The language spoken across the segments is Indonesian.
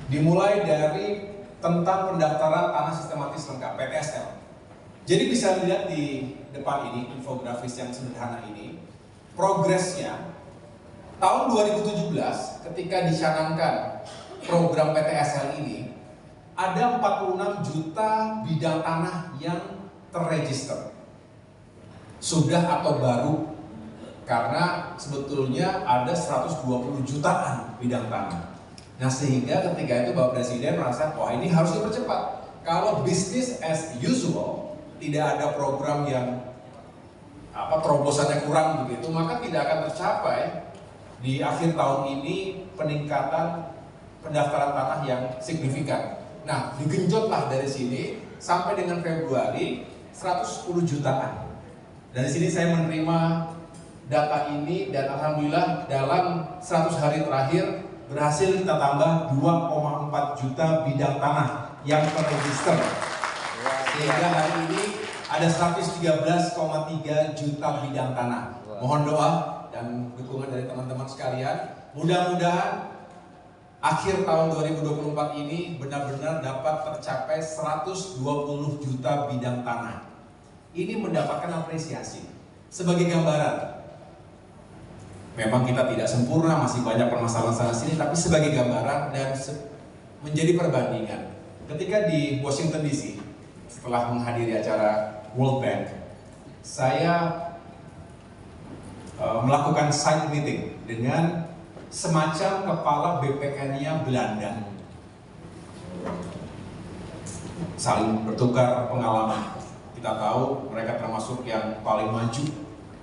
Dimulai dari tentang pendaftaran tanah sistematis lengkap (PTSL). Jadi bisa dilihat di depan ini infografis yang sederhana ini, progresnya tahun 2017 ketika dicanangkan program PTSL ini, ada 46 juta bidang tanah yang terregister. Sudah atau baru, karena sebetulnya ada 120 jutaan bidang tanah. Nah, sehingga ketika itu Bapak Presiden merasa, wah ini harus dipercepat. Kalau business as usual, tidak ada program yang terobosannya kurang begitu, maka tidak akan tercapai di akhir tahun ini peningkatan pendaftaran tanah yang signifikan. Nah, digenjotlah dari sini sampai dengan Februari 110 jutaan. Dari sini saya menerima data ini dan alhamdulillah dalam 100 hari terakhir berhasil kita tambah 2,4 juta bidang tanah yang terregister. Sehingga hari ini ada 113,3 juta bidang tanah. Mohon doa dan dukungan dari teman-teman sekalian. Mudah-mudahan akhir tahun 2024 ini benar-benar dapat tercapai 120 juta bidang tanah. Ini mendapatkan apresiasi. Sebagai gambaran, memang kita tidak sempurna, masih banyak permasalahan sana sini, tapi sebagai gambaran dan menjadi perbandingan. Ketika di Washington DC, setelah menghadiri acara World Bank, saya melakukan side meeting dengan semacam kepala BPN-nya Belanda. Saling bertukar pengalaman. Kita tahu mereka termasuk yang paling maju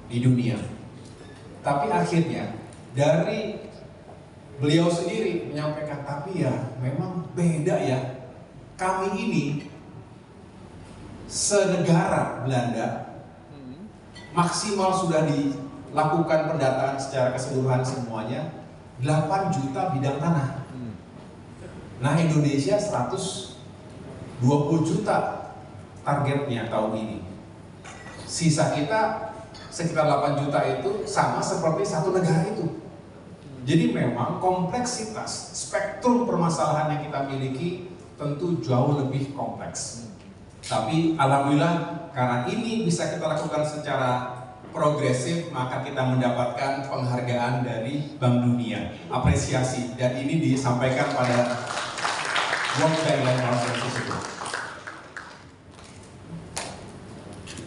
di dunia. Tapi akhirnya dari beliau sendiri menyampaikan, tapi ya memang beda ya. Kami ini senegara Belanda maksimal sudah dilakukan pendataan secara keseluruhan semuanya 8 juta bidang tanah. Nah, Indonesia 120 juta targetnya tahun ini. Sisa kita sekitar 8 juta itu sama seperti satu negara itu. Jadi memang kompleksitas spektrum permasalahan yang kita miliki tentu jauh lebih kompleks. Tapi alhamdulillah karena ini bisa kita lakukan secara progresif, maka kita mendapatkan penghargaan dari Bank Dunia, apresiasi, dan ini disampaikan pada World Bank dan kawasan tersebut.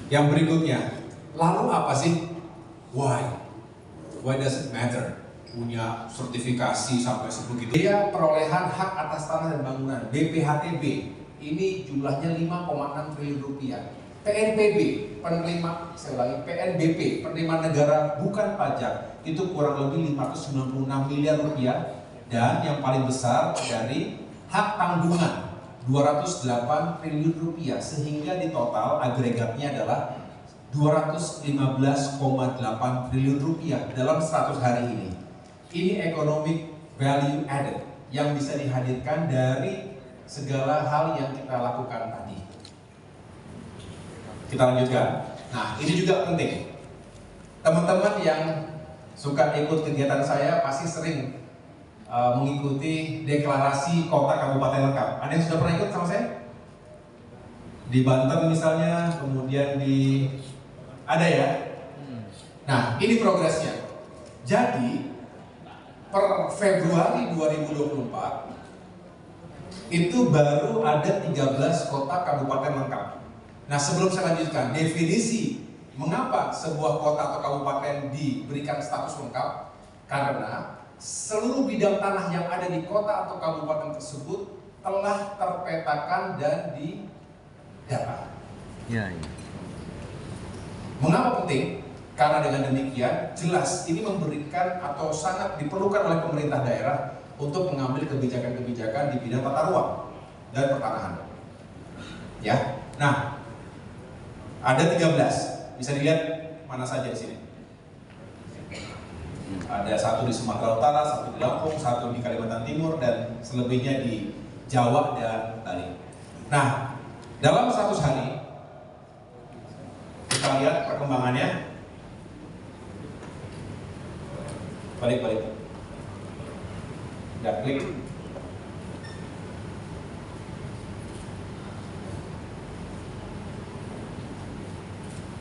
Yang berikutnya, lalu apa sih? Why? Why does it matter? Punya sertifikasi sampai sebegitu. Dia perolehan hak atas tanah dan bangunan (BPHTB) ini jumlahnya 5,6 triliun rupiah. PNBP penerima, saya ulangi, PNBP penerima negara bukan pajak itu kurang lebih 596 miliar rupiah, dan yang paling besar dari hak tanggungan 208 triliun rupiah, sehingga di total agregatnya adalah 215,8 triliun rupiah dalam 100 hari ini. Ini economic value added yang bisa dihadirkan dari segala hal yang kita lakukan tadi. Kita lanjutkan. Nah, ini juga penting. Teman-teman yang suka ikut kegiatan saya pasti sering mengikuti deklarasi kota kabupaten lengkap. Ada yang sudah pernah ikut sama saya? Di Banten misalnya, kemudian ada ya? Nah, ini progresnya. Jadi, per Februari 2024, itu baru ada 13 kota kabupaten lengkap. Nah, sebelum saya lanjutkan, definisi mengapa sebuah kota atau kabupaten diberikan status lengkap? Karena seluruh bidang tanah yang ada di kota atau kabupaten tersebut telah terpetakan dan didata. Ya. Mengapa penting? Karena dengan demikian jelas ini memberikan atau sangat diperlukan oleh pemerintah daerah untuk mengambil kebijakan-kebijakan di bidang tata ruang dan pertanahan. Ya. Nah, ada 13. Bisa dilihat mana saja di sini. Ada satu di Sumatera Utara, satu di Lampung, satu di Kalimantan Timur, dan selebihnya di Jawa dan Bali. Nah, dalam 100 hari kita lihat perkembangannya. Balik. Ya, klik.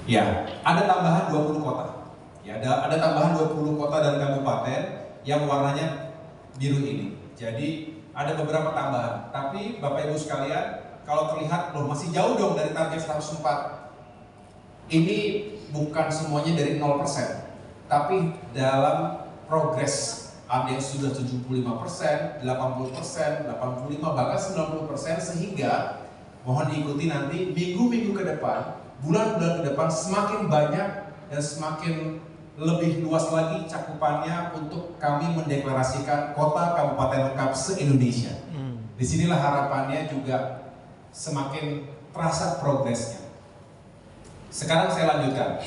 Ya, ada tambahan 20 kota. Ya, ada tambahan 20 kota dan kabupaten yang warnanya biru ini. Jadi ada beberapa tambahan. Tapi Bapak Ibu sekalian, kalau terlihat loh masih jauh dong dari target 104. Ini bukan semuanya dari 0%, tapi dalam progres. Ada yang sudah 75%, 80%, 85%, bahkan 90%, sehingga mohon diikuti nanti minggu-minggu ke depan, bulan-bulan ke depan semakin banyak dan semakin lebih luas lagi cakupannya untuk kami mendeklarasikan kota kabupaten lengkap se-Indonesia. Disinilah harapannya juga semakin terasa progresnya. Sekarang saya lanjutkan.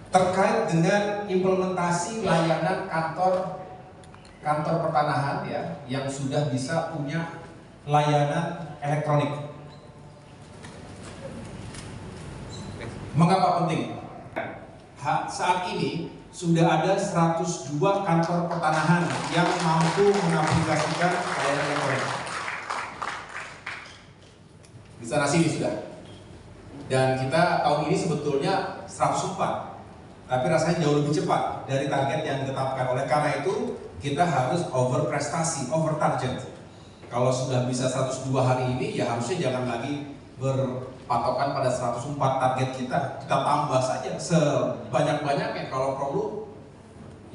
Terkait dengan implementasi layanan kantor pertanahan ya, yang sudah bisa punya layanan elektronik. Mengapa penting? Saat ini sudah ada 102 kantor pertanahan yang mampu mengaplikasikan layanan elektronik. Di sana sini sudah. Dan kita tahun ini sebetulnya 104. Tapi rasanya jauh lebih cepat dari target yang ditetapkan. Oleh karena itu, kita harus over prestasi, over target. Kalau sudah bisa 102 hari ini, ya harusnya jangan lagi berpatokan pada 104 target kita. Kita tambah saja sebanyak-banyaknya, kalau perlu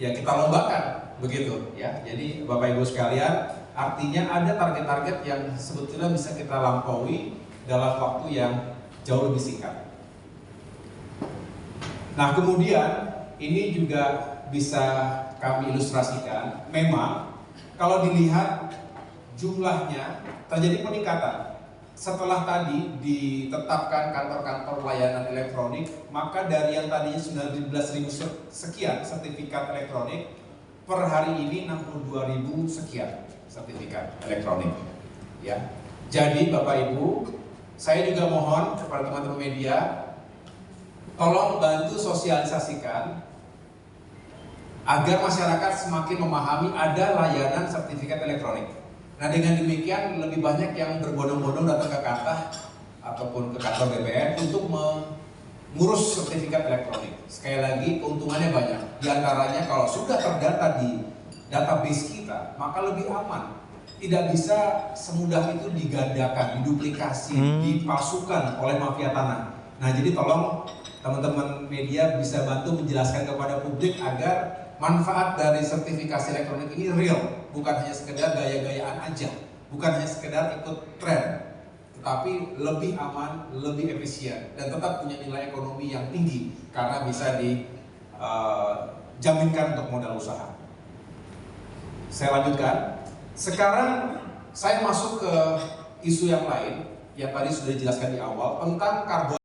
ya kita lombakan, begitu ya. Jadi Bapak Ibu sekalian, artinya ada target-target yang sebetulnya bisa kita lampaui dalam waktu yang jauh lebih singkat. Nah, kemudian ini juga bisa kami ilustrasikan. Memang kalau dilihat jumlahnya terjadi peningkatan. Setelah tadi ditetapkan kantor-kantor layanan elektronik, maka dari yang tadinya 19.000 sekian sertifikat elektronik, per hari ini 62.000 sekian sertifikat elektronik. Ya. Jadi Bapak Ibu, saya juga mohon kepada teman-teman media, tolong bantu sosialisasikan agar masyarakat semakin memahami ada layanan sertifikat elektronik. Nah, dengan demikian lebih banyak yang berbondong-bondong datang ke kantor ataupun ke kantor BPN untuk mengurus sertifikat elektronik. Sekali lagi, keuntungannya banyak. Di antaranya kalau sudah terdata di database kita, maka lebih aman. Tidak bisa semudah itu digandakan, diduplikasi, dipalsukan oleh mafia tanah. Nah, jadi tolong teman-teman media bisa bantu menjelaskan kepada publik agar manfaat dari sertifikasi elektronik ini real, bukan hanya sekedar gaya-gayaan aja, bukan hanya sekedar ikut tren, tetapi lebih aman, lebih efisien, dan tetap punya nilai ekonomi yang tinggi karena bisa dijaminkan untuk modal usaha. Saya lanjutkan. Sekarang saya masuk ke isu yang lain yang tadi sudah dijelaskan di awal tentang karbon.